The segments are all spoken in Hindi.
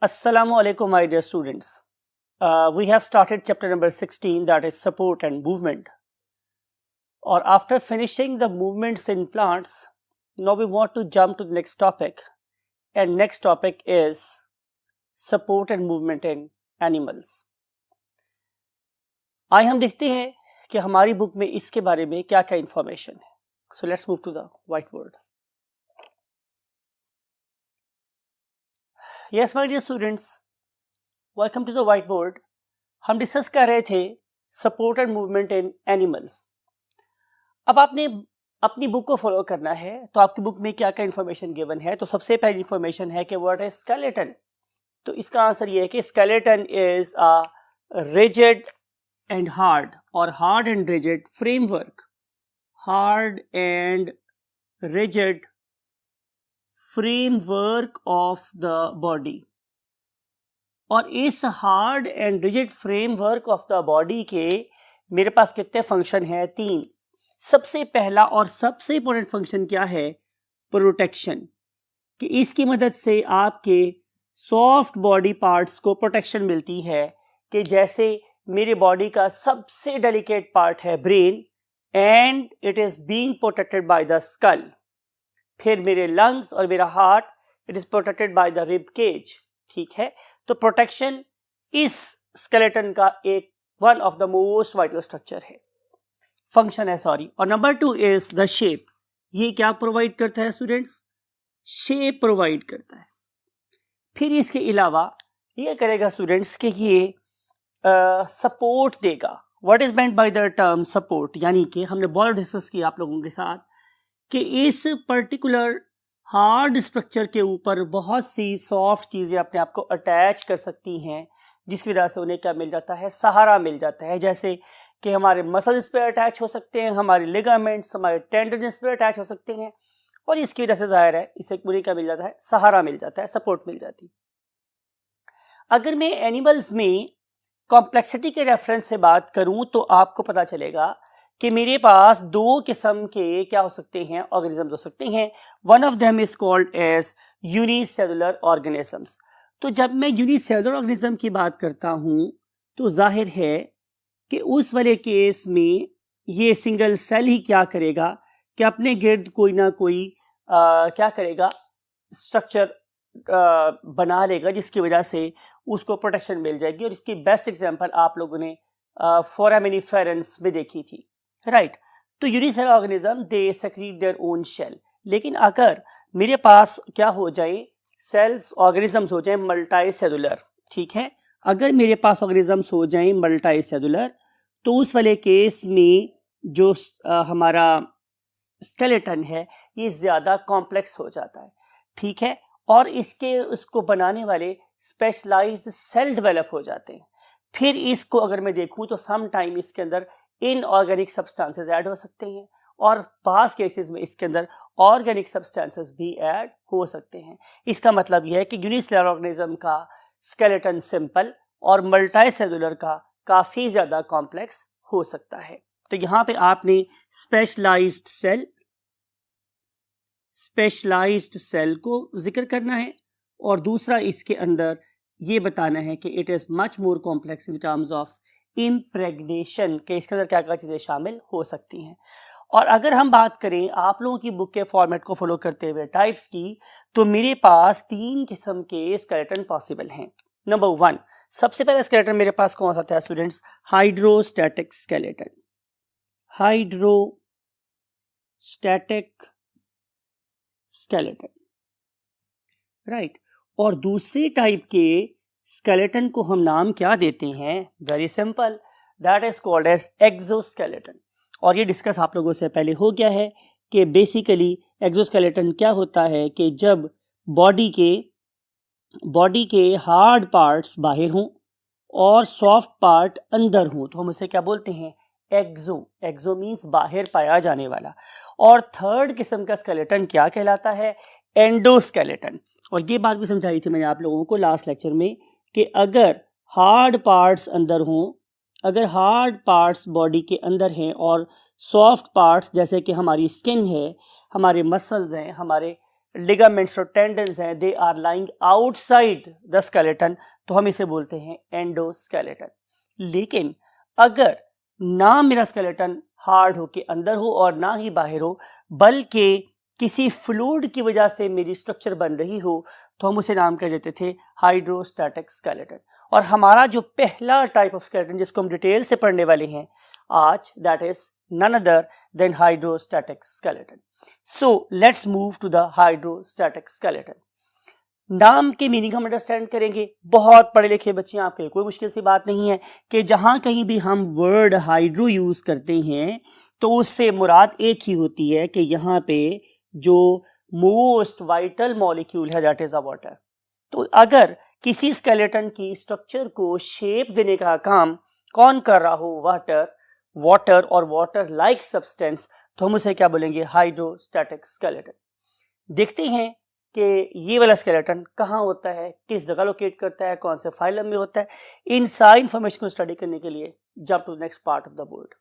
Assalamu alaikum, my dear students. We have started chapter number 16, that is support and movement. Or after finishing the movements in plants, now we want to jump to the next topic. And next topic is support and movement in animals. आइए हम देखते हैं कि हमारी बुक में इसके बारे में क्या क्या इंफॉर्मेशन है. So let's move to the whiteboard. Yes, my dear students, welcome to the whiteboard. हम डिस्कस कर रहे थे support and movement in animals. अब आपने अपनी बुक को फॉलो करना है तो आपकी बुक में क्या क्या इन्फॉर्मेशन गिवन है. तो सबसे पहली इन्फॉर्मेशन है कि व्हाट इज स्केलेटन. तो इसका आंसर ये है कि skeleton is a rigid and hard और hard and rigid framework. Hard and rigid framework of the body. और इस hard and rigid framework of the body के मेरे पास कितने फंक्शन हैं? 3. सबसे पहला और सबसे इंपॉर्टेंट फंक्शन क्या है? प्रोटेक्शन. कि इसकी मदद से आपके सॉफ्ट बॉडी पार्ट्स को प्रोटेक्शन मिलती है. कि जैसे मेरे बॉडी का सबसे डेलिकेट पार्ट है brain and it is being protected by the skull. फिर मेरे लंग्स और मेरा heart it is protected by the rib cage. ठीक है, तो प्रोटेक्शन इस स्केलेटन का एक one of the most vital structure है, फंक्शन है सॉरी. और नंबर 2 इज द शेप. ये क्या प्रोवाइड करता है स्टूडेंट्स? शेप प्रोवाइड करता है. फिर इसके अलावा ये करेगा स्टूडेंट्स कि ये सपोर्ट देगा. What is meant by the term support? यानी कि हमने बहुत डिस्कस किया आप लोगों के साथ कि इस पर्टिकुलर हार्ड स्ट्रक्चर के ऊपर बहुत सी सॉफ्ट चीज़ें अपने आप को अटैच कर सकती हैं, जिसकी वजह से उन्हें क्या मिल जाता है? सहारा मिल जाता है. जैसे कि हमारे मसल्स पे अटैच हो सकते हैं, हमारे लिगामेंट्स, हमारे टेंडन्स पे अटैच हो सकते हैं, और इसकी वजह से जाहिर है इसे उन्हें क्या मिल जाता है? सहारा मिल जाता है, सपोर्ट मिल जाती है. अगर मैं एनिमल्स में कॉम्प्लेक्सिटी के रेफरेंस से बात करूं तो आपको पता चलेगा कि मेरे पास 2 किस्म के क्या हो सकते हैं? ऑर्गेनिजम्स हो सकते हैं. One of them is called as unicellular organisms. तो जब मैं यूनिसेलुलर ऑर्गेनिज्म की बात करता हूं तो जाहिर है कि उस वाले केस में ये सिंगल सेल ही क्या करेगा कि अपने गिर्द कोई ना कोई क्या करेगा? स्ट्रक्चर बना लेगा, जिसकी वजह से उसको प्रोटेक्शन मिल जाएगी. और इसकी बेस्ट एग्जांपल आप लोगों ने फोरामिनिफेरेंस में देखी थी, राइट. तो unicellular organism they secrete their own shell. लेकिन अगर मेरे पास क्या हो जाए? सेल्स ऑर्गेनिजम्स हो जाए मल्टी सेलुलर. ठीक है, अगर मेरे पास ऑर्गेनिजम्स हो जाए मल्टी सेलुलर तो उस वाले केस में जो हमारा स्केलेटन है ये ज़्यादा कॉम्प्लेक्स हो जाता है. ठीक है, और उसको बनाने वाले स्पेशलाइज्ड सेल डेवलप हो जाते हैं. फिर इसको अगर मैं देखूं तो सम टाइम इसके अंदर इनऑर्गेनिक सब्सटेंसेस ऐड हो सकते हैं, और पास केसेस में इसके अंदर ऑर्गेनिक सब्सटेंसेस भी ऐड हो सकते हैं. इसका मतलब यह है कि यूनिसेलुलर ऑर्गेनिज्म का स्केलेटन सिंपल और मल्टी सेलुलर का काफ़ी ज़्यादा कॉम्प्लेक्स हो सकता है. तो यहाँ पे आपने स्पेशलाइज्ड सेल को जिक्र करना है, और दूसरा इसके अंदर ये बताना है कि it is much more complex in terms of impregnation, के इसके अंदर क्या क्या चीज़ें शामिल हो सकती हैं. और अगर हम बात करें आप लोगों की बुक के फॉर्मेट को फॉलो करते हुए टाइप्स की, तो मेरे पास 3 किस्म के स्केलेटन पॉसिबल हैं. नंबर 1, सबसे पहला स्केलेटन मेरे पास कौन सा था students? Hydrostatic skeleton. Hydrostatic skeleton, right. और दूसरी टाइप के स्केलेटन को हम नाम क्या देते हैं? Very simple, that is called as exoskeleton. और ये डिस्कस आप लोगों से पहले हो गया है कि बेसिकली एक्सोस्केलेटन क्या होता है कि जब बॉडी के हार्ड पार्ट्स बाहर हों और सॉफ्ट पार्ट अंदर हों तो हम उसे क्या बोलते हैं? एक्सो मीन्स बाहर पाया जाने वाला. और थर्ड किस्म का स्केलेटन क्या कहलाता है? एंडोस्केलेटन. और ये बात भी समझाई थी मैंने आप लोगों को लास्ट लेक्चर में कि अगर हार्ड पार्ट्स अंदर हों, अगर हार्ड पार्ट्स बॉडी के अंदर हैं और सॉफ्ट पार्ट्स जैसे कि हमारी स्किन है, हमारे मसल्स हैं, हमारे लिगामेंट्स और टेंडन्स हैं, they are lying outside the skeleton, तो हम इसे बोलते हैं एंडोस्केलेटन। लेकिन अगर ना मेरा स्केलेटन हार्ड हो के अंदर हो और ना ही बाहर हो, बल्कि किसी फ्लूइड की वजह से मेरी स्ट्रक्चर बन रही हो, तो हम उसे नाम कर देते थे हाइड्रोस्टैटिक स्केलेटन। और हमारा जो पहला टाइप ऑफ स्केलेटन जिसको हम डिटेल से पढ़ने वाले हैं आज, that is none other than hydrostatic skeleton. So let's move to the hydrostatic skeleton. नाम के मीनिंग हम अंडरस्टैंड करेंगे। बहुत पढ़े लिखे बच्चे, आपके लिए कोई मुश्किल सी बात नहीं है कि जहां कहीं भी हम वर्ड हाइड्रो यूज करते हैं तो उससे मुराद एक ही होती है कि यहाँ पे जो मोस्ट वाइटल मॉलिक्यूल है दैट इज अ वाटर। तो अगर किसी स्केलेटन की स्ट्रक्चर को शेप देने का काम कौन कर रहा हो, वाटर और वाटर लाइक सब्सटेंस, तो हम उसे क्या बोलेंगे, हाइड्रोस्टैटिक स्केलेटन। देखते हैं कि ये वाला स्केलेटन कहाँ होता है, किस जगह लोकेट करता है, कौन से फाइलम में होता है। इन सारी इंफॉर्मेशन को स्टडी करने के लिए jump to the next part of the board.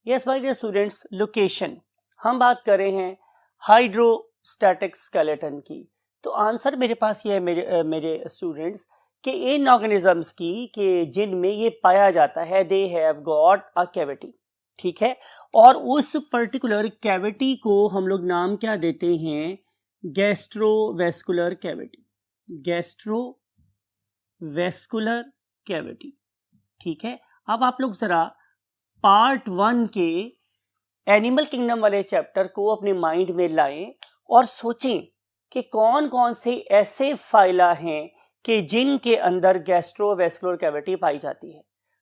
Yes my dear students, location हम बात कर रहे हैं हाइड्रोस्टैटिक स्केलेटन की। तो आंसर मेरे पास ये है मेरे स्टूडेंट्स कि इन ऑर्गेनिजम्स की कि जिनमें ये पाया जाता है, they have got a cavity, ठीक है। और उस पर्टिकुलर कैविटी को हम लोग नाम क्या देते हैं, गैस्ट्रोवेस्कुलर कैविटी, गैस्ट्रोवेस्कुलर कैविटी, ठीक है। अब आप लोग जरा पार्ट 1 के एनिमल किंगडम वाले चैप्टर को अपने माइंड में लाएं और सोचें कि कौन कौन से ऐसे फाइला हैं कि जिनके अंदर गैस्ट्रोवेस्कुलर कैविटी पाई जाती है।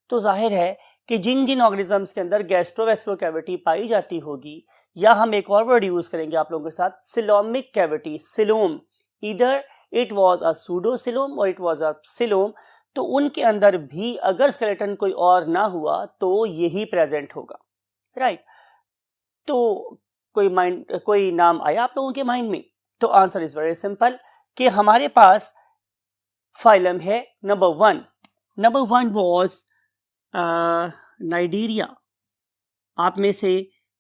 तो जाहिर है कि जिन जिन ऑर्गेनिजम्स के अंदर गैस्ट्रोवेस्कुलर कैविटी पाई जाती होगी, या हम एक और वर्ड यूज करेंगे आप लोगों के साथ, सिलोमिक कैविटी, सिलोम, इधर इट वाज अ सूडोसिलोम और इट वाज अ सिलोम, तो उनके अंदर भी अगर स्केलेटन कोई और ना हुआ तो यही प्रेजेंट होगा, राइट। तो कोई नाम आया आप लोगों के माइंड में? तो आंसर इज वेरी सिंपल कि हमारे पास फाइलम है नंबर 1 वाज नाइडेरिया। आप में से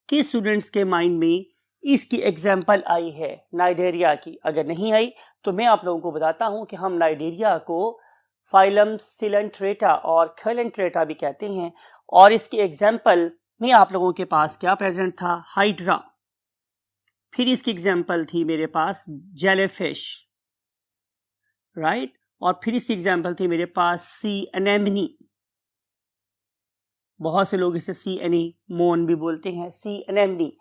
किस स्टूडेंट्स के माइंड में इसकी एग्जाम्पल आई है नाइडेरिया की? अगर नहीं आई तो मैं आप लोगों को बताता हूं कि हम नाइडेरिया को फाइलम सिलेंट्रेटा और खेलेंट्रेटा भी कहते हैं। और इसकी एग्जाम्पल में आप लोगों के पास क्या प्रेजेंट था, हाइड्रा। फिर इसकी एग्जाम्पल थी मेरे पास जेलीफिश, राइट। और फिर इसकी एग्जाम्पल थी मेरे पास सी एनेमनी, बहुत से लोग इसे सी एनीमोन भी बोलते हैं, सी एनेमनी।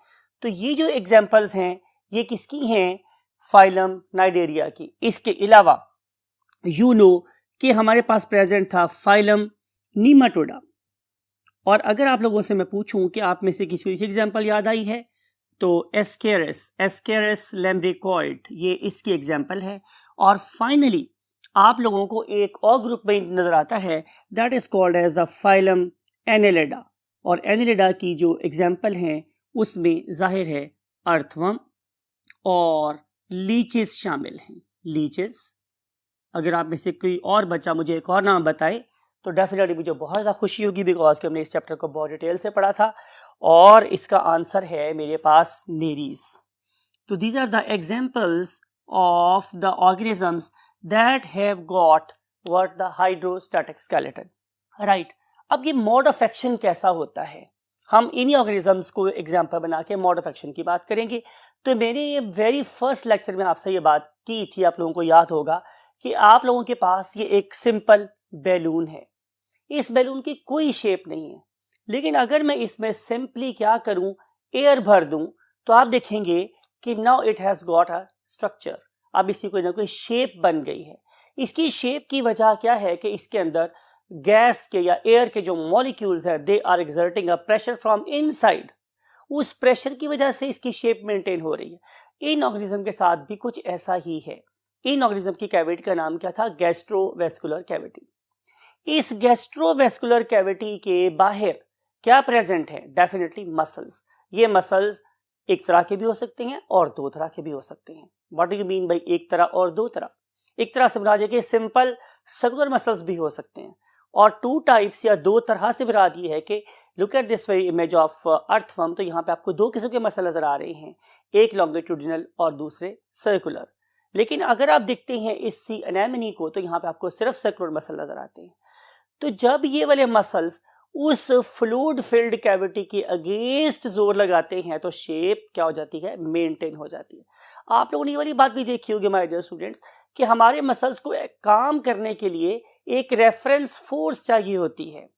तो ये जो एग्जाम्पल्स हैं ये किसकी हैं, फाइलम नाइडेरिया की। इसके अलावा यू नो कि हमारे पास प्रेजेंट था फाइलम नीमाटोडा। और अगर आप लोगों से मैं पूछूं कि आप में से किसी को इसी एग्जाम्पल याद आई है तो एस्केरस लैम्ब्रिकॉइड, ये इसकी एग्जाम्पल है। और फाइनली आप लोगों को एक और ग्रुप में नजर आता है that is called as the phylum annelida. और एनेलिडा की जो एग्जाम्पल हैं उसमें जाहिर है अर्थवर्म और लीचेस शामिल हैं, लीचेस। अगर आप में से कोई और बच्चा मुझे एक और नाम बताए तो डेफिनेटली मुझे बहुत ज़्यादा खुशी होगी, बिकॉज कि हमने इस चैप्टर को बहुत डिटेल से पढ़ा था। और इसका आंसर है मेरे पास नेरीज। तो these are the examples of the organisms that have got what the hydrostatic skeleton, right. अब ये मोड ऑफ एक्शन कैसा होता है, हम इन्हीं ऑर्गेनिजम्स को एग्जाम्पल बना के मोड ऑफ एक्शन की बात करेंगे। तो मैंने ये वेरी फर्स्ट लेक्चर में आपसे ये बात की थी, आप लोगों को याद होगा कि आप लोगों के पास ये एक सिंपल बैलून है। इस बैलून की कोई शेप नहीं है, लेकिन अगर मैं इसमें सिंपली क्या करूं, एयर भर दूं, तो आप देखेंगे कि now it has got a structure. अब इसकी कोई ना कोई शेप बन गई है। इसकी शेप की वजह क्या है कि इसके अंदर गैस के या एयर के जो मॉलिक्यूल्स हैं they are exerting a pressure from inside. उस प्रेशर की वजह से इसकी शेप मेंटेन हो रही है। इन ऑर्गेनिज्म के साथ भी कुछ ऐसा ही है। इन ऑर्गेनिज्म की कैविटी का नाम क्या था, गैस्ट्रोवेस्कुलर कैविटी। इस गैस्ट्रोवेस्कुलर कैविटी के बाहर क्या प्रेजेंट है, डेफिनेटली मसल्स। ये मसल्स एक तरह के भी हो सकते हैं और दो तरह के भी हो सकते हैं। What do you mean by एक तरह और दो तरह? एक तरह से समझिए कि सिंपल सर्कुलर मसल्स भी हो सकते हैं, और टू टाइप्स या दो तरह से मुराद ये है कि look at this very image of earthworm. तो यहाँ पे आपको दो किस्म के मसल नजर आ रहे हैं। एक लॉन्गिट्यूडिनल और दूसरे सर्कुलर। लेकिन अगर आप देखते हैं इस सी एनेमनी को तो यहाँ पे आपको सिर्फ सर्कुलर मसल नजर आते हैं। तो जब ये वाले मसल्स उस फ्लूइड फिल्ड कैविटी के अगेंस्ट जोर लगाते हैं तो शेप क्या हो जाती है, मेंटेन हो जाती है। आप लोगों ने ये वाली बात भी देखी होगी माय डियर स्टूडेंट्स कि हमारे मसल्स को काम करने के लिए एक रेफरेंस फोर्स चाहिए होती है,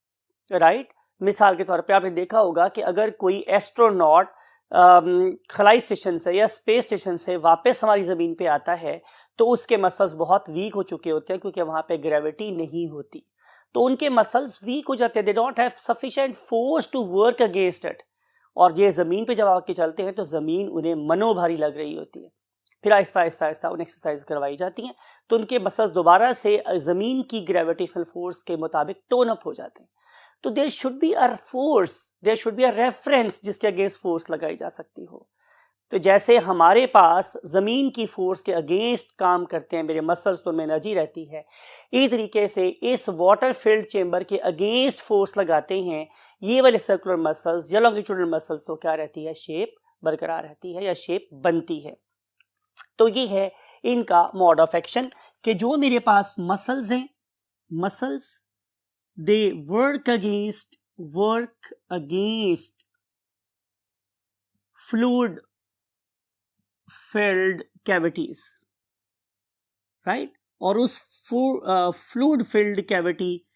राइट। मिसाल के तौर पे आपने देखा होगा कि अगर कोई एस्ट्रोनॉट खलाई स्टेशन से या स्पेस स्टेशन से वापस हमारी ज़मीन पे आता है तो उसके मसल्स बहुत वीक हो चुके होते हैं क्योंकि वहाँ पे ग्रेविटी नहीं होती, तो उनके मसल्स वीक हो जाते हैं, they don't have sufficient force to work against it. और ये ज़मीन पे जब आके चलते हैं तो ज़मीन उन्हें मनोभारी लग रही होती है। फिर आहिस्ता आहिस्ता आहिस्ता उन्हें एक्सरसाइज करवाई जाती हैं तो उनके मसल्स दोबारा से ज़मीन की ग्रेविटेशनल फोर्स के मुताबिक टोन अप हो जाते हैं। तो there should be a force, there should be a reference जिसके अगेंस्ट फोर्स लगाई जा सकती हो। तो जैसे हमारे पास ज़मीन की फोर्स के अगेंस्ट काम करते हैं मेरे मसल्स, तो उनमें एनर्जी रहती है, इस तरीके से इस वाटर फिल्ड चेंबर के अगेंस्ट फोर्स लगाते हैं ये वाले सर्कुलर मसल्स या लॉन्गिट्यूडिनल मसल्स, तो क्या रहती है, शेप बरकरार रहती है या शेप बनती है। तो ये है इनका मोड ऑफ एक्शन कि जो मेरे पास मसल्स हैं, muscles they work against fluid filled cavities, right. और उस फ्लूइड फिल्ड कैविटी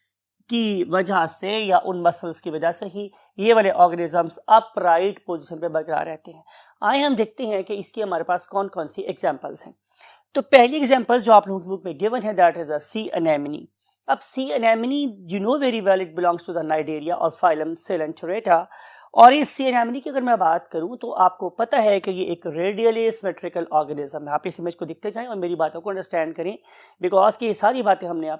की वजह से या उन मसल्स की वजह से ही ये वाले ऑर्गेनिजम्स अपराइट पोजीशन पे बरकरार रहते हैं। आइए हम देखते हैं कि इसकी हमारे पास कौन कौन सी एग्जांपल्स हैं। तो पहली एग्जांपल जो आप लोगों की बुक में गिवन है that is a sea anemone. अब sea anemone you know very well it belongs to the Cnidaria और फाइलम सेलेंटोरेटा। और इस सी एनेमनी की अगर मैं बात करूं तो आपको पता है कि ये एक रेडियली सिमेट्रिकल ऑर्गेनिज्म है। आप इस इमेज को देखते जाएं और मेरी बातों को अंडरस्टैंड करें बिकॉज की ये सारी बातें हमने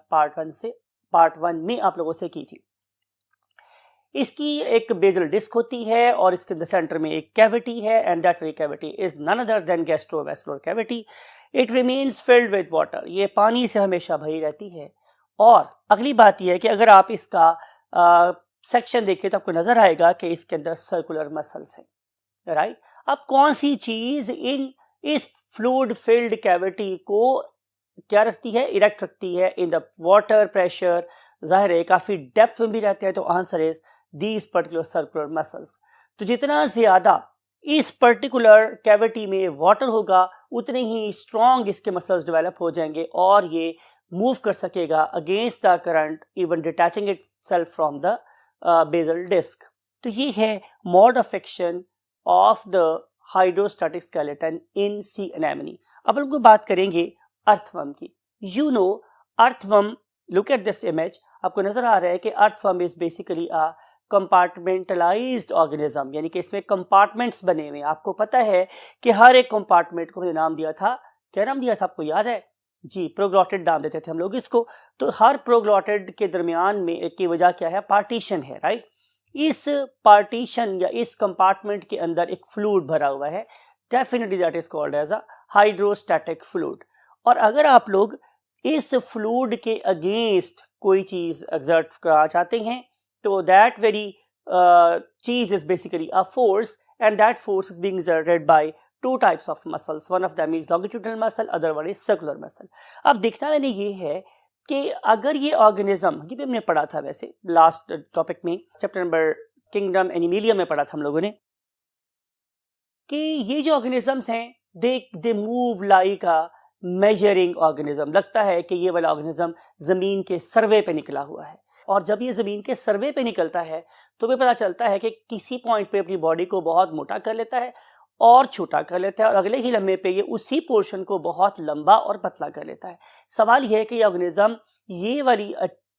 पार्ट वन में आप लोगों से की थी। इसकी एक बेजल डिस्क होती है और इसके सेंटर में एक कैविटी है and that very cavity is none other than gastrovascular cavity. It remains filled with water, ये पानी से हमेशा भरी रहती है। और अगली बात यह है कि अगर आप इसका सेक्शन देखें तो आपको नजर आएगा कि इसके अंदर सर्कुलर मसल्स हैं, राइट। अब कौन सी चीज इस फ्लूइड फिल्ड कैविटी को क्या रखती है, इरेक्ट रखती है इन द वाटर प्रेशर, जाहिर है काफी डेप्थ में भी रहते हैं, तो answer is these particular circular muscles. तो जितना ज्यादा इस पर्टिकुलर कैविटी में वाटर होगा उतने ही स्ट्रॉन्ग इसके मसल्स डेवलप हो जाएंगे और ये मूव कर सकेगा against the current even detaching itself from the basal disc. तो ये है mode of action of the hydrostatic skeleton in sea anemone. अब हम लोग बात करेंगे अर्थवर्म की। You know earthworm, look at this image, आपको नजर आ रहा है कि earthworm is basically a compartmentalised organism, यानी कि इसमें कंपार्टमेंट्स बने हुए हैं। आपको पता है कि हर एक कंपार्टमेंट को नाम दिया था, क्या नाम दिया था आपको याद है जी, प्रोग्लॉटिड नाम देते थे हम लोग इसको। तो हर प्रोग्लॉटिड के दरमियान में एक की वजह क्या है, पार्टीशन है, राइट। इस पार्टीशन या इस कंपार्टमेंट के अंदर एक फ्लूइड भरा हुआ है, definitely that is called as a hydrostatic fluid. और अगर आप लोग इस फ्लूइड के अगेंस्ट कोई चीज एक्सर्ट करना चाहते हैं तो दैट वेरी चीज is basically a force and that force is being exerted by two types of muscles, one of them is longitudinal muscle, other one is circular muscle। अब देखना मैंने ये है कि अगर ये ऑर्गेनिज्म, ये भी हमने पढ़ा था वैसे लास्ट टॉपिक में, चैप्टर नंबर किंगडम एनिमिलिया में पढ़ा था हम लोगों ने, कि ये जो ऑर्गेनिजम्स हैं they move like a measuring organism. लगता है कि ये वाला ऑर्गेनिज्म जमीन के सर्वे पे निकला हुआ है, और जब ये जमीन के सर्वे पे निकलता है तो हमें पता चलता है कि किसी पॉइंट पे अपनी बॉडी को बहुत मोटा कर लेता है और छोटा कर लेता है, और अगले ही लम्हे पे ये उसी पोर्शन को बहुत लंबा और पतला कर लेता है। सवाल यह है कि ये ऑर्गेनिज्म ये वाली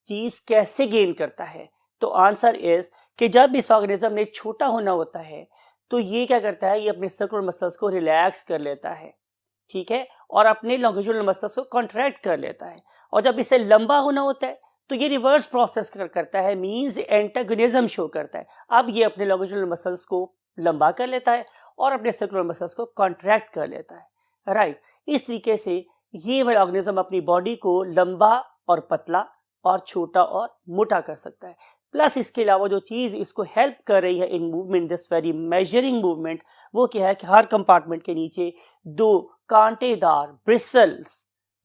चीज कैसे गेन करता है। तो आंसर इज कि जब इस ऑर्गेनिज्म ने छोटा होना होता है तो ये क्या करता है, ये अपने सर्कुलर मसल्स को रिलैक्स कर लेता है, ठीक है, और अपने लॉन्गिट्यूडिनल मसल्स को कॉन्ट्रैक्ट कर लेता है। और जब इसे लंबा होना होता है तो ये रिवर्स प्रोसेस करता है, मींस एंटागोनिज्म शो करता है। अब ये अपने लॉन्गिट्यूडिनल मसल्स को लंबा कर लेता है और अपने सर्कुलर मसल्स को कॉन्ट्रैक्ट कर लेता है, राइट। इस तरीके से ये वाला ऑर्गेनिज्म अपनी बॉडी को लंबा और पतला और छोटा और मोटा कर सकता है। प्लस इसके अलावा जो चीज़ इसको हेल्प कर रही है in movement, this very measuring movement, वो क्या है कि हर कंपार्टमेंट के नीचे 2 कांटेदार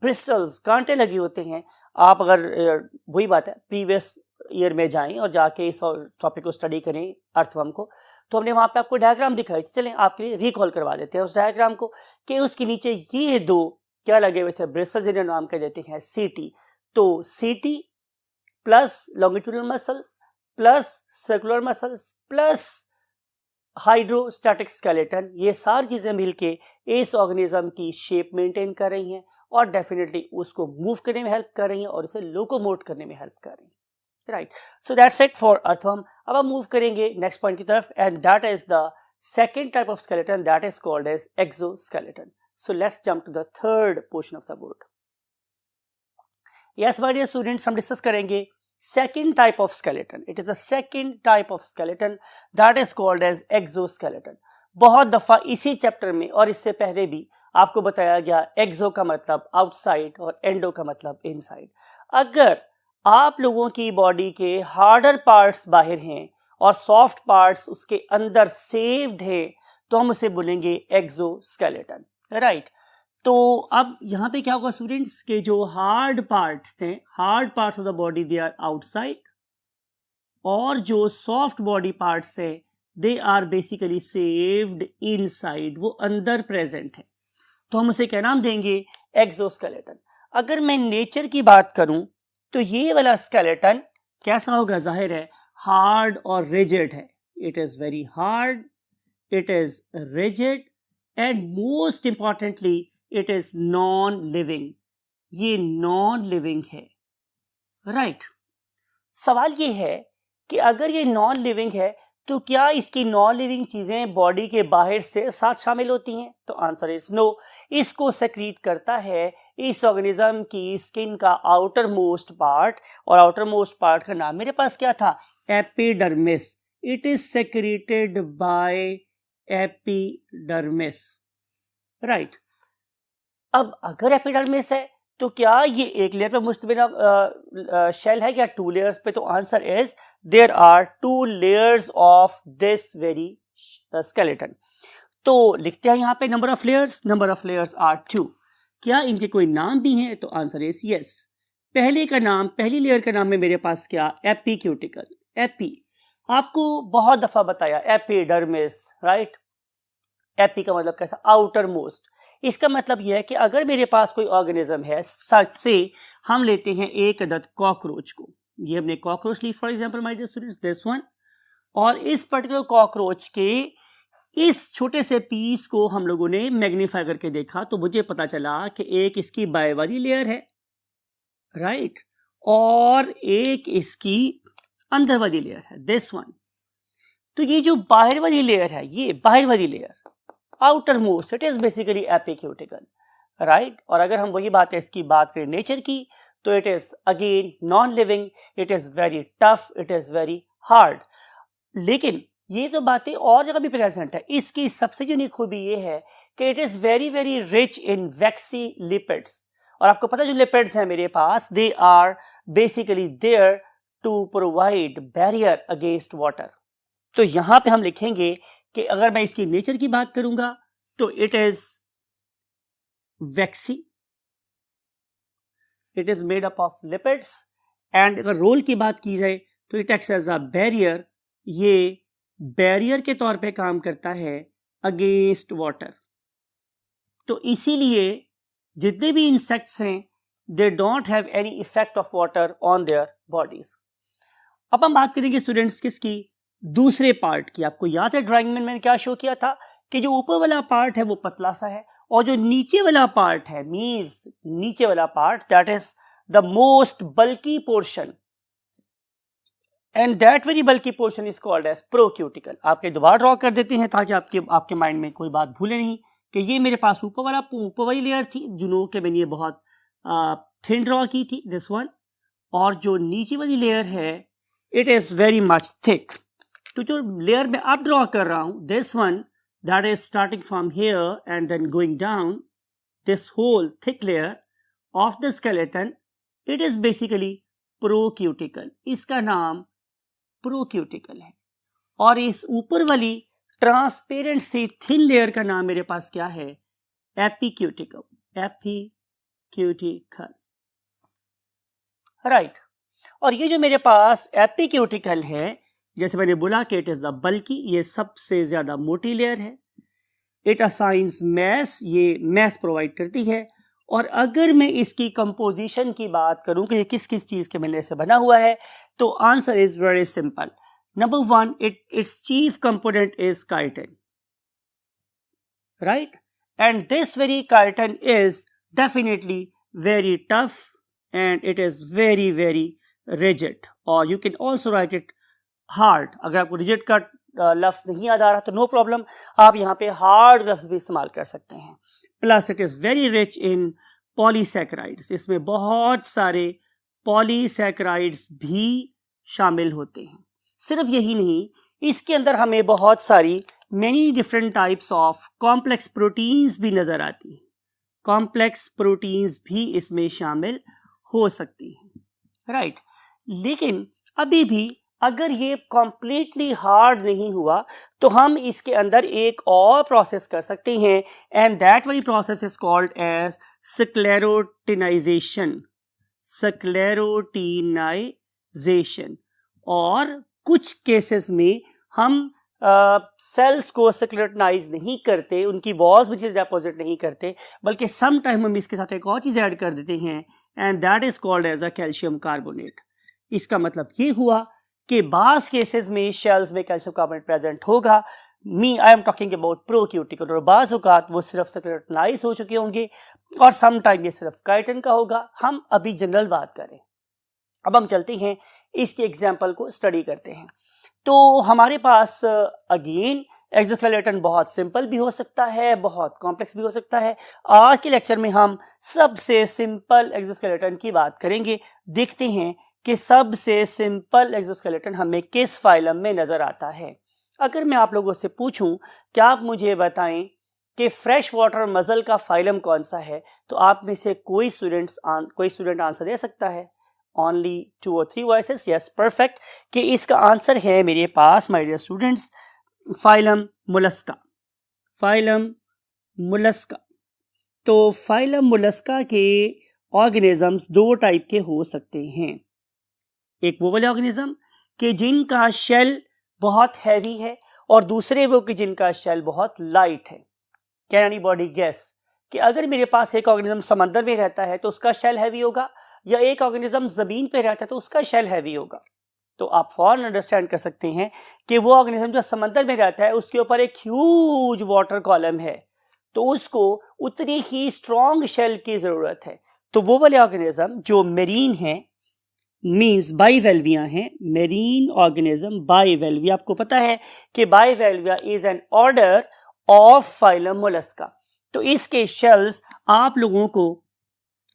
ब्रिस्टल्स कांटे लगे होते हैं। आप अगर वही बात है प्रीवियस ईयर में जाएं और जाके इस टॉपिक को स्टडी करें अर्थवर्म को, तो हमने वहां पे आपको डायग्राम दिखाई थी। चलें आपके लिए रिकॉल करवा देते हैं उस डायग्राम को कि उसके नीचे ये 2 क्या लगे हुए थे, ब्रिस्टल्स, जिन्हें नाम कह देते हैं सीटी। तो सीटी plus longitudinal muscles plus circular muscles plus hydrostatic skeleton, ये सारी चीजें मिलके इस ऑर्गेनिज्म की शेप मेंटेन कर रही हैं और डेफिनेटली उसको मूव करने में हेल्प कर रही हैं और उसे लोकोमोट करने में हेल्प कर रही हैं। Right, so that's it for earthworm. अब हम मूव करेंगे नेक्स्ट पॉइंट की तरफ, and that is the second type of skeleton, that is called as exoskeleton. So let's jump to the third portion of the board. Yes my dear students, हम डिस्कस करेंगे second type of skeleton. It is the second type of skeleton that is called as exoskeleton. बहुत दफा इसी चैप्टर में और इससे पहले भी आपको बताया गया एक्सो का मतलब आउटसाइड और एंडो का मतलब इनसाइड। अगर आप लोगों की बॉडी के हार्डर पार्ट्स बाहर हैं और सॉफ्ट पार्ट्स उसके अंदर सेव्ड हैं तो हम उसे बोलेंगे एक्सोस्केलेटन। राइट, तो अब यहाँ पे क्या होगा स्टूडेंट्स के जो हार्ड पार्ट थे, hard parts of the body they are outside, और जो सॉफ्ट बॉडी पार्ट्स है they are basically saved inside, वो अंदर प्रेजेंट है। तो हम उसे क्या नाम देंगे, एक्सोस्केलेटन। अगर मैं नेचर की बात करूं तो ये वाला स्केलेटन कैसा होगा, जाहिर है हार्ड और रिजिड है। It is very hard, it is rigid and most importantly it is non living. ये नॉन लिविंग है। राइट, सवाल ये है कि अगर ये नॉन लिविंग है तो क्या इसकी नॉन लिविंग चीजें बॉडी के बाहर से साथ शामिल होती हैं? तो आंसर इज नो। इसको सेक्रीट करता है इस ऑर्गेनिज्म की स्किन का आउटर मोस्ट पार्ट, और आउटर मोस्ट पार्ट का नाम मेरे पास क्या था, epidermis. It is secreted by epidermis. Right, अब अगर एपिडर्मिस है तो क्या ये एक लेयर पे मुश्तमिल शेल है या 2 लेयर्स पे? तो answer is there are 2 layers of this very skeleton. तो लिखते हैं यहाँ पे नंबर ऑफ लेयर्स आर 2। क्या इनके कोई नाम भी हैं? तो आंसर इज यस। पहले का नाम, पहली लेयर का नाम है मेरे पास क्या, एपिक्यूटिकल। एपी आपको बहुत दफा बताया, एपिडर्मिस। राइट, एपी का मतलब कैसा, आउटर मोस्ट। इसका मतलब यह है कि अगर मेरे पास कोई ऑर्गेनिज्म है, सच से हम लेते हैं एक अदद कॉकरोच को, ये हमने कॉकरोच ली for example my dear students, this one, और इस पर्टिकुलर कॉकरोच के इस छोटे से पीस को हम लोगों ने मैग्नीफाई करके देखा तो मुझे पता चला कि एक इसकी बाहर वाली लेयर है, राइट, और एक इसकी अंदर वाली लेयर है, दिस वन। तो ये जो बाहर वाली लेयर है, ये बाहर वाली layer outer most, it is basically epicuticle. Right, और अगर हम वही बात है इसकी बात करें नेचर की तो it is again non living, it is very tough, it is very hard. लेकिन ये तो बातें और जगह भी प्रेजेंट है। इसकी सबसे यूनिक खूबी ये है कि it is very very rich in waxy lipids, और आपको पता है जो लिपिड्स हैं मेरे पास, they are basically there to provide barrier against water. तो यहां पे हम लिखेंगे कि अगर मैं इसकी नेचर की बात करूंगा तो it is waxy, it is made up of lipids, and अगर रोल की बात की जाए तो it acts as a barrier. ये बैरियर के तौर पे काम करता है अगेंस्ट वाटर। तो इसीलिए जितने भी इंसेक्ट्स हैं they don't have any effect of water on their bodies. अब हम बात करेंगे स्टूडेंट्स किसकी, दूसरे पार्ट की। आपको याद है ड्राइंग में मैंने क्या शो किया था कि जो ऊपर वाला पार्ट है वो पतला सा है, और जो नीचे वाला पार्ट है, मींस नीचे वाला part, that is the most bulky portion, and that very bulky portion is called as procuticle. आपके दोबारा ड्रॉ कर देते हैं ताकि आपके माइंड में कोई बात भूले नहीं कि ये मेरे पास ऊपर वाली लेयर थी, जिन्हों के मैंने ये बहुत थिन ड्रॉ की थी, दिस वन, और जो नीचे वाली लेयर है it is very much thick. तो जो लेयर में अब ड्रॉ कर रहा हूं, this one, that is starting from here and then going down, this whole thick layer of the skeleton, it is basically procuticle. इसका नाम प्रोक्यूटिकल है। और इस ऊपर वाली ट्रांसपेरेंट सी थिन लेयर का नाम मेरे पास क्या है? एपिक्यूटिकल। एपिक्यूटिकल, राइट। और ये जो मेरे पास एपिक्यूटिकल है, जैसे मैंने बोला कि इट इज द बल्कि, ये सबसे ज्यादा मोटी लेयर है। इट असाइंस मैस, ये मैस प्रोवाइड करती है। और अगर मैं इसकी कंपोजिशन की बात करूं कि ये किस किस चीज के मिलने से बना हुआ है, तो answer is very simple. Number one, its chief component is chitin, right? And this very chitin is definitely very tough and it is very very rigid, or you can also write it hard. अगर आपको rigid का लफ्ज नहीं याद आ रहा तो नो प्रॉब्लम, आप यहाँ पे हार्ड लफ्ज भी इस्तेमाल कर सकते हैं। Plus it is very rich in polysaccharides, इसमें बहुत सारे पॉलीसैकेराइड्स भी शामिल होते हैं। सिर्फ यही नहीं, इसके अंदर हमें बहुत सारी many different types of complex proteins भी नजर आती हैं। कॉम्प्लेक्स प्रोटीन्स भी इसमें शामिल हो सकती हैं, राइट। लेकिन अभी भी अगर ये कॉम्प्लीटली हार्ड नहीं हुआ तो हम इसके अंदर एक और प्रोसेस कर सकते हैं, एंड दैट वाली प्रोसेस इज कॉल्ड एज स्क्लेरोटिनाइजेशन। स्क्लेरोटिनाइजेशन। और कुछ केसेस में हम सेल्स को स्क्लेरोटिनाइज नहीं करते, उनकी वॉल्स में चीज डिपॉजिट नहीं करते, बल्कि सम टाइम हम इसके साथ एक और चीज ऐड कर देते हैं, and that is called as a calcium carbonate. इसका मतलब ये हुआ कि बास केसेस में शेल्स में कैल्शियम कार्बोनेट प्रेजेंट होगा। आई एम टॉकिंग अबाउट प्रोक्यूटिकल, और बाज़ औक़ात वो सिर्फ स्क्लेरोटिनाइज हो चुके होंगे और सम टाइम ये सिर्फ काइटिन का होगा। हम अभी जनरल बात करें। अब हम चलते हैं इसके एग्जाम्पल को स्टडी करते हैं। तो हमारे पास अगेन एक्सोस्केलेटन बहुत सिंपल भी हो सकता है, बहुत कॉम्प्लेक्स भी हो सकता है। आज के लेक्चर में हम सबसे सिंपल एक्सोस्केलेटन की बात करेंगे। देखते हैं कि सबसे सिंपल एक्सोस्केलेटन हमें किस फाइलम में नजर आता है। अगर मैं आप लोगों से पूछूं कि आप मुझे बताएं कि फ्रेश वाटर मजल का फाइलम कौन सा है, तो आप में से कोई स्टूडेंट आंसर दे सकता है। Only 2 or 3 voices, yes, perfect। कि इसका आंसर है मेरे पास my dear students phylum Mollusca. Phylum Mollusca. तो फाइलम मोलस्का के ऑर्गेनिजम्स दो टाइप के हो सकते हैं। एक वो वाले ऑर्गेनिज्म कि जिनका शेल बहुत हैवी है, और दूसरे वो कि जिनका शेल बहुत लाइट है। कैन एनीबॉडी गेस कि अगर मेरे पास एक ऑर्गेनिज्म समंदर में रहता है तो उसका शेल हैवी होगा, या एक ऑर्गेनिज्म जमीन पे रहता है तो उसका शेल हैवी होगा? तो आप फौरन अंडरस्टैंड कर सकते हैं कि वो ऑर्गेनिज्म जो समंदर में रहता है उसके ऊपर एक ह्यूज वाटर कॉलम है, तो उसको उतनी ही स्ट्रॉन्ग शेल की जरूरत है। तो वो वाले ऑर्गेनिज्म जो मेरीन है, मीन्स बाइवेल्विया हैं, मेरीन ऑर्गेनिज्म बाइवेल्विया। आपको पता है कि bivalvia is an order of phylum Mollusca. तो इसके शेल्स आप लोगों को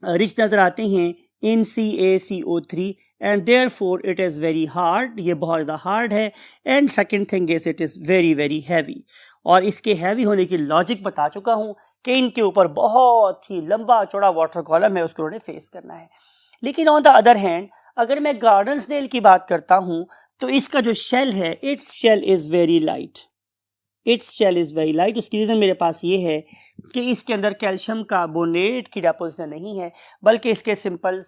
रिच नजर आते हैं इन CaCO3, and therefore it is very hard. ये बहुत ज़्यादा हार्ड है। And second thing is it is very very heavy. और इसके हैवी होने की लॉजिक बता चुका हूँ कि इनके ऊपर बहुत ही लंबा चौड़ा वाटर कॉलम है, उसको उन्हें फेस करना है। लेकिन ऑन द अदर हैंड अगर मैं गार्डन स्नेल की बात करता हूँ तो इसका जो शेल है, its shell is very light. Its shell is very light. उसकी रीज़न मेरे पास ये है कि इसके अंदर कैल्शियम कार्बोनेट की डिपोजिशन नहीं है, बल्कि इसके सिंपल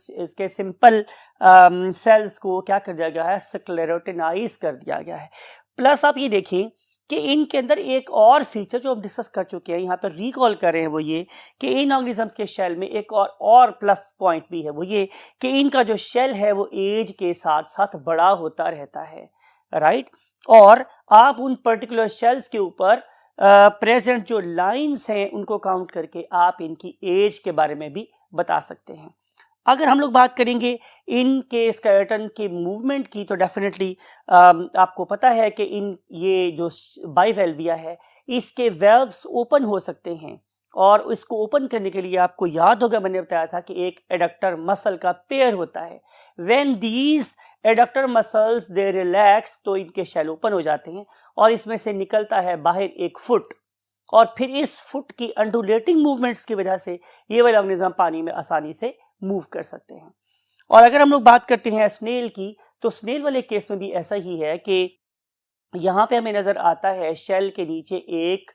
सेल्स को क्या कर दिया गया है, स्क्लेरोटिनाइज कर दिया गया है। प्लस आप ये देखें कि इनके अंदर एक और फीचर जो हम डिस्कस कर चुके हैं, यहाँ पर रिकॉल कर रहे हैं, वो ये कि इन ऑर्गेनिजम्स के शेल में एक और प्लस पॉइंट भी है, वो ये कि इनका जो शेल है वो एज के साथ साथ बड़ा होता रहता है, राइट। और आप उन पर्टिकुलर शेल्स के ऊपर प्रेजेंट जो लाइंस हैं उनको काउंट करके आप इनकी एज के बारे में भी बता सकते हैं। अगर हम लोग बात करेंगे इनके स्केलेटन के मूवमेंट की, तो डेफिनेटली आपको पता है कि ये जो बाइवेल्विया है इसके वेल्व्स ओपन हो सकते हैं, और इसको ओपन करने के लिए आपको याद होगा मैंने बताया था कि एक एडक्टर मसल का पेयर होता है। When these adductor muscles they relax, तो इनके शेल ओपन हो जाते हैं और इसमें से निकलता है बाहर एक फुट, और फिर इस फुट की अंडुलेटिंग मूवमेंट्स की वजह से ये वाले ऑर्गेनिज्म पानी में आसानी से मूव कर सकते हैं। और अगर हम लोग बात करते हैं स्नेल की, तो स्नेल वाले केस में भी ऐसा ही है कि यहाँ पे हमें नजर आता है शेल के नीचे एक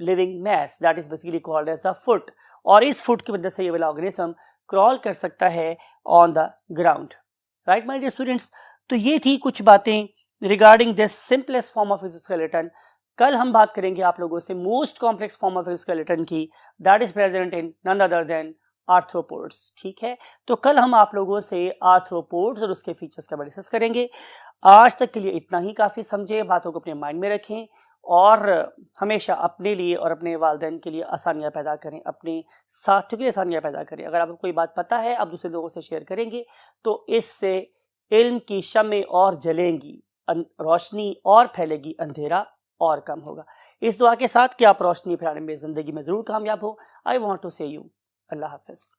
living mass that is basically called as a foot, और इस फुट की मदद से ये वाला ऑर्गेनिज्म क्रॉल कर सकता है on the ground. Right my dear students, तो ये थी कुछ बातें regarding this simplest form of exoskeleton. कल हम बात करेंगे आप लोगों से most complex form of exoskeleton की, that is present in none other than arthropods. ठीक है, तो कल हम आप लोगों से आर्थ्रोपोड्स और उसके फीचर्स का डिस्कस करेंगे। आज तक के लिए इतना ही काफ़ी। समझे, बातों को अपने माइंड में रखें और हमेशा अपने लिए और अपने वालिदैन के लिए आसानियाँ पैदा करें, अपने साथियों के लिए आसानियाँ पैदा करें। अगर आपको कोई बात पता है, आप दूसरे लोगों से शेयर करेंगे तो इससे इल्म की शम्में और जलेंगी, रोशनी और फैलेगी, अंधेरा और कम होगा। इस दुआ के साथ कि आप रोशनी फैलाने में ज़िंदगी में ज़रूर कामयाब हो। आई वॉन्ट टू से यू अल्लाह हाफ़िज़।